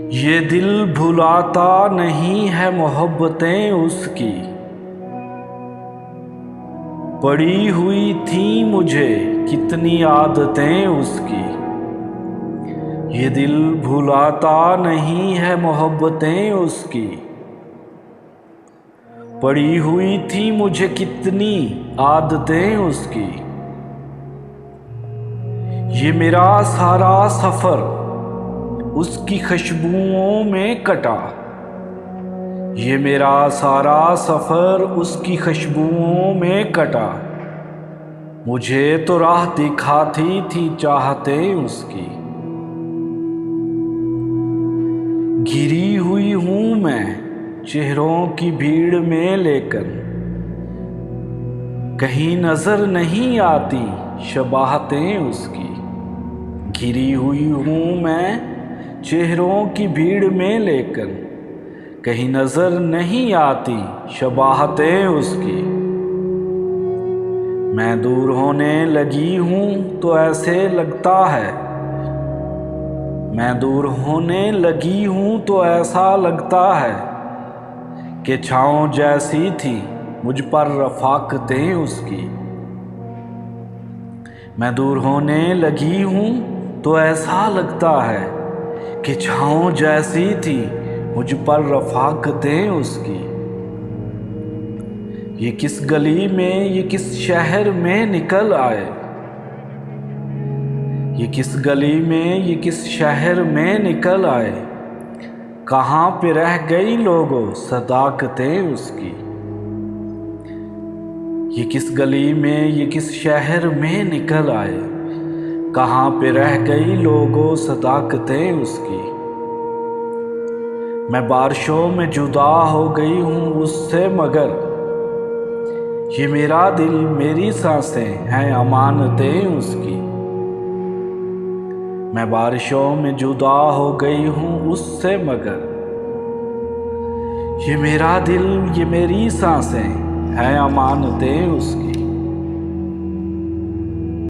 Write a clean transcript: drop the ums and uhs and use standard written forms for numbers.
ये दिल भुलाता नहीं है मोहब्बतें उसकी, पड़ी हुई थी मुझे कितनी आदतें उसकी। ये दिल भुलाता नहीं है मोहब्बतें उसकी, पड़ी हुई थी मुझे कितनी आदतें उसकी। ये मेरा सारा सफ़र उसकी खुशबुओं में कटा, ये मेरा सारा सफ़र उसकी खुशबुओं में कटा। मुझे तो राह दिखाती थी चाहतें उसकी। घिरी हुई हूँ मैं चेहरों की भीड़ में, लेकर कहीं नजर नहीं आती शबाहतें उसकी। घिरी हुई हूँ मैं चेहरों की भीड़ में, लेकर कहीं नजर नहीं आती शबाहतें उसकी। मैं दूर होने लगी हूँ तो ऐसे लगता है, मैं दूर होने लगी हूँ तो ऐसा लगता है कि छाँव जैसी थी मुझ पर रफ़ाक़तें उसकी। मैं दूर होने लगी हूँ तो ऐसा लगता है कि छाँव जैसी थी मुझ पर रफ़ाक़तें उसकी। ये किस गली में, ये किस शहर में निकल आए, ये किस गली में, ये किस शहर में निकल आए। कहाँ पे रह गई लोगों सदाकतें उसकी। ये किस गली में, ये किस शहर में निकल आए। कहाँ पे रह गई लोगों सदाकतें उसकी। मैं बारिशों में जुदा हो गई हूँ उससे, मगर ये मेरा दिल मेरी सांसें हैं अमानतें उसकी। मैं बारिशों में जुदा हो गई हूँ उससे, मगर ये मेरा दिल, ये मेरी सांसें हैं अमानतें उसकी।